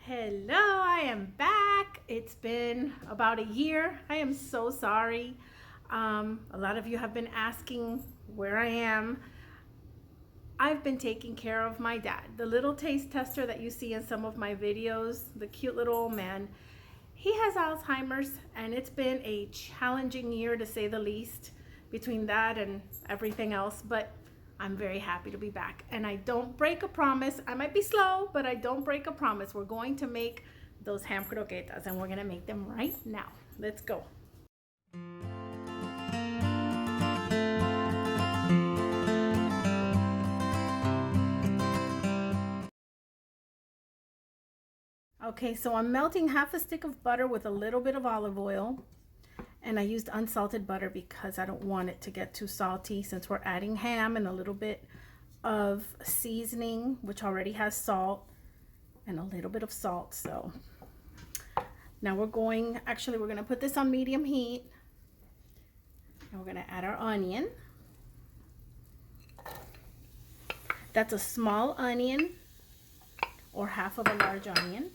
Hello, I am back. It's been about a year. I am so sorry. A lot of you have been asking where I am. I've been taking care of my dad, the little taste tester that you see in some of my videos, the cute little old man. He has Alzheimer's, and it's been a challenging year to say the least between that and everything else, but I'm very happy to be back. And I don't break a promise. I might be slow, but I don't break a promise. We're going to make those ham croquetas, and we're going to make them right now. Let's go. Okay, so I'm melting half a stick of butter with a little bit of olive oil. And I used unsalted butter because I don't want it to get too salty since we're adding ham and a little bit of seasoning, which already has salt and a little bit of salt. So now we're going to put this on medium heat, and we're going to add our onion. That's a small onion or half of a large onion.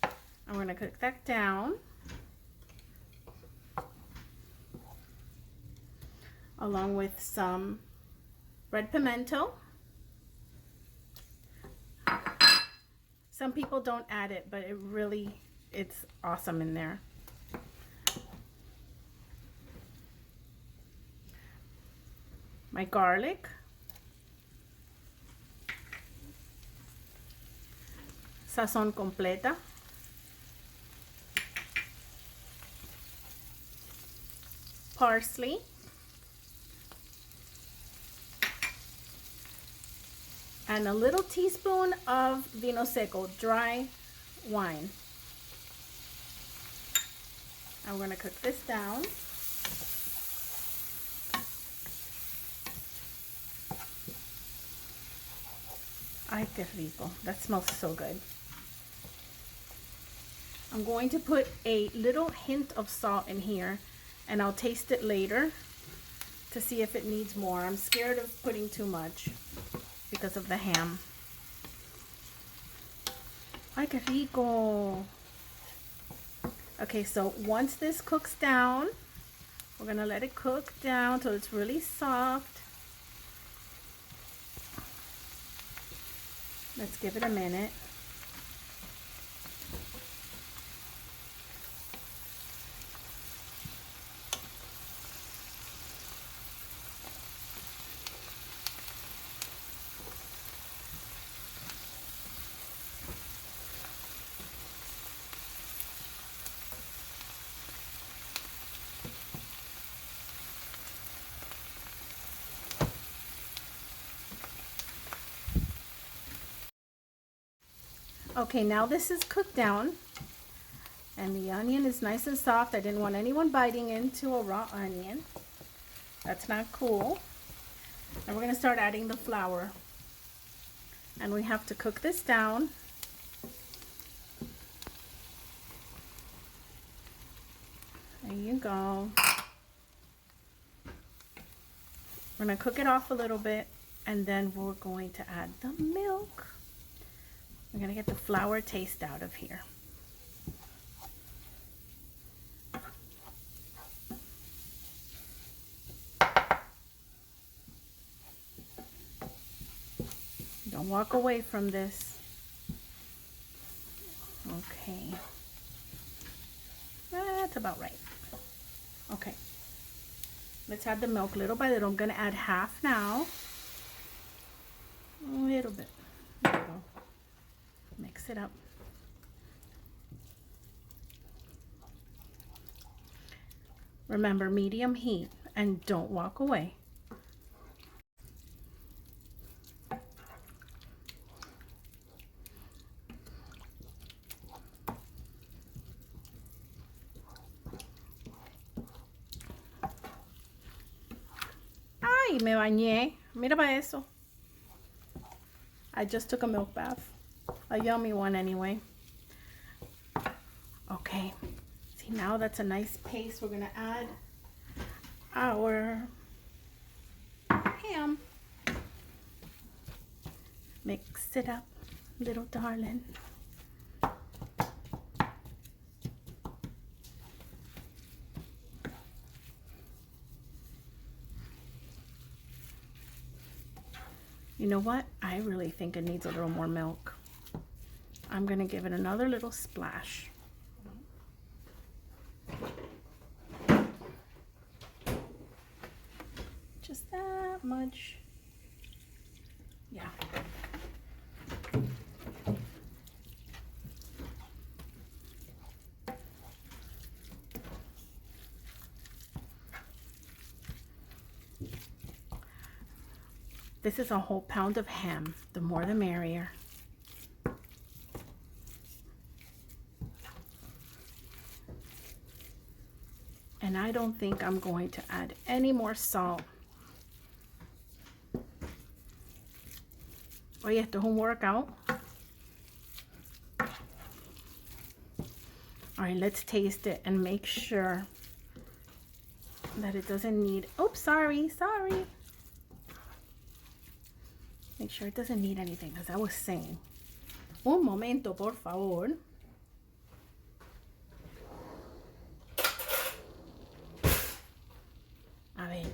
I'm going to cook that down along with some red pimento. Some people don't add it, but it's awesome in there. My garlic. Sazón completa. Parsley. And a little teaspoon of vino seco, dry wine. I'm going to cook this down. Ay, qué rico. That smells so good. I'm going to put a little hint of salt in here, and I'll taste it later to see if it needs more. I'm scared of putting too much because of the ham. Ay, qué rico. Okay, so once this cooks down, we're gonna let it cook down till it's really soft. Let's give it a minute. Okay, now this is cooked down and the onion is nice and soft. I didn't want anyone biting into a raw onion. That's not cool. And we're going to start adding the flour. And we have to cook this down. There you go. We're going to cook it off a little bit, and then we're going to add the milk. We're going to get the flour taste out of here. Don't walk away from this. Okay. That's about right. Okay. Let's add the milk little by little. I'm going to add half now. A little bit. There we go. Mix it up. Remember, medium heat, and don't walk away. Ay, me bañé. Mira para eso. I just took a milk bath. A yummy one anyway. Okay. See, now that's a nice paste. We're going to add our ham. Mix it up, little darling. You know what? I really think it needs a little more milk. I'm gonna give it another little splash. Just that much. Yeah. This is a whole pound of ham. The more the merrier. And I don't think I'm going to add any more salt. Oye, esto es un workout. All right, let's taste it and make sure that it doesn't need, oops, sorry. Make sure it doesn't need anything, as I was saying. Un momento, por favor. A ver.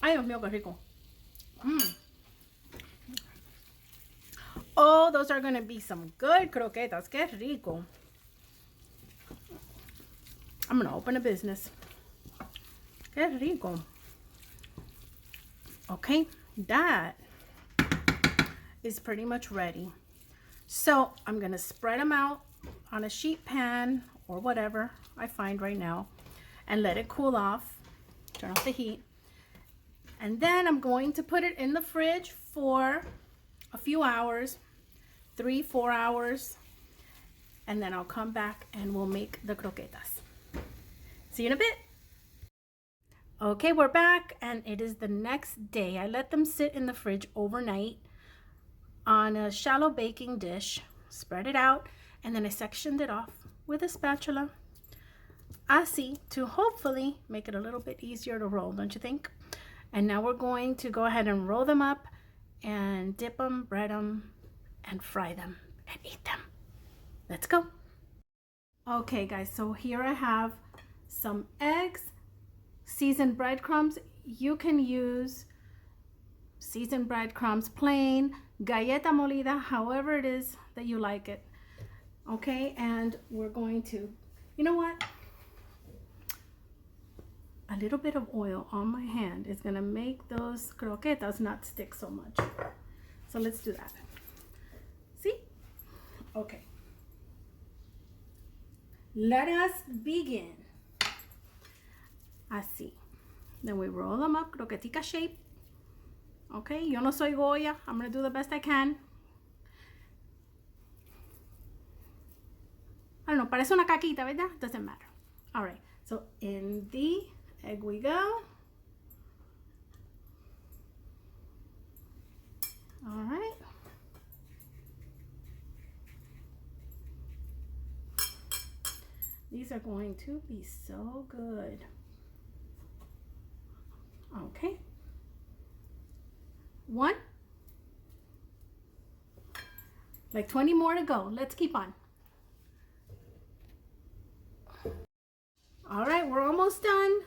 Ay, Dios mío, qué rico. Oh, those are going to be some good croquetas. Qué rico. I'm going to open a business. Qué rico. Okay, that is pretty much ready. So I'm going to spread them out on a sheet pan or whatever I find right now and let it cool off. Turn off the heat. And then I'm going to put it in the fridge for a few hours, 3-4 hours, and then I'll come back and we'll make the croquetas. See you in a bit. Okay, we're back and it is the next day. I let them sit in the fridge overnight on a shallow baking dish, spread it out, and then I sectioned it off with a spatula, así, to hopefully make it a little bit easier to roll, don't you think? And now we're going to go ahead and roll them up and dip them, bread them, and fry them and eat them. Let's go. Okay guys, so here I have some eggs, seasoned breadcrumbs. You can use seasoned breadcrumbs plain, galleta molida, however it is that you like it. Okay, and we're going to, you know what? A little bit of oil on my hand is gonna make those croquetas not stick so much. So let's do that. See? Okay. Let us begin. Así. Then we roll them up, croquetica shape. Okay, yo no soy Goya. I'm gonna do the best I can. I don't know, parece una caquita, ¿verdad? Doesn't matter. All right, so in the egg we go. All right. These are going to be so good. Okay. One. Like 20 more to go. Let's keep on. All right, we're almost done.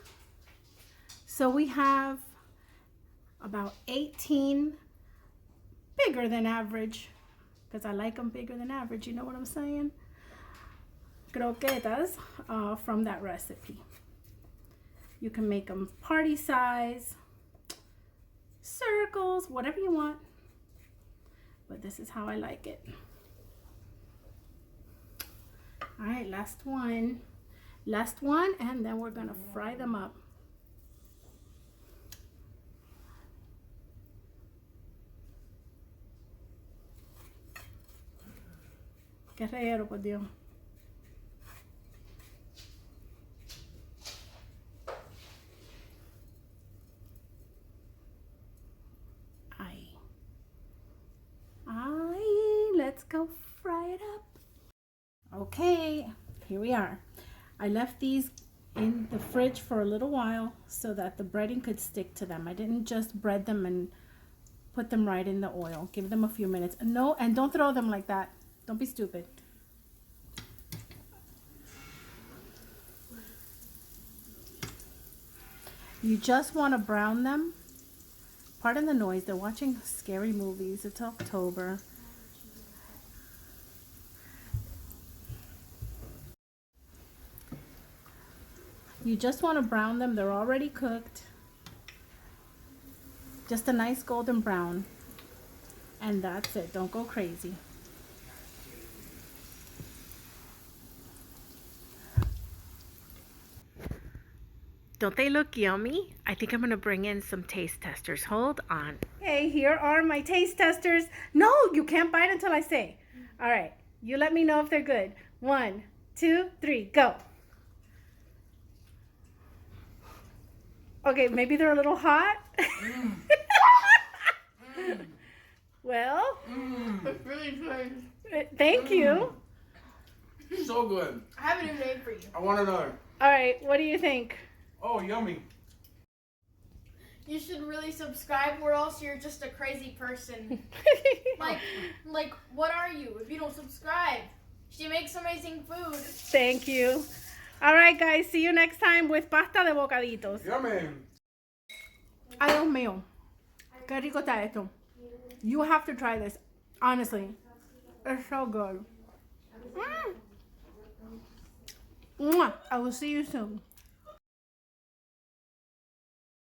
So we have about 18 bigger than average, because I like them bigger than average, you know what I'm saying? Croquetas from that recipe. You can make them party size, circles, whatever you want. But this is how I like it. All right, last one. Last one, and then we're gonna fry them up. Qué reguero, por Dios. Let's go fry it up. Okay, here we are. I left these in the fridge for a little while so that the breading could stick to them. I didn't just bread them and put them right in the oil. Give them a few minutes. No, and don't throw them like that. Don't be stupid. You just want to brown them. Pardon the noise. They're watching scary movies. It's October. You just want to brown them. They're already cooked. Just a nice golden brown. And that's it. Don't go crazy. Don't they look yummy? I think I'm going to bring in some taste testers. Hold on. Okay, here are my taste testers. No, you can't bite until I say. All right, you let me know if they're good. 1, 2, 3, go. Okay, maybe they're a little hot. Well, It's really good. Thank you. So good. I have a new name for you. I want another. All right, what do you think? Oh, yummy. You should really subscribe, or else you're just a crazy person. like, what are you if you don't subscribe? She makes amazing food. Thank you. All right, guys, see you next time with pasta de bocaditos. Yummy. Ay, Dios mío. Qué rico está esto. You have to try this. Honestly. It's so good. Mwah. I will see you soon.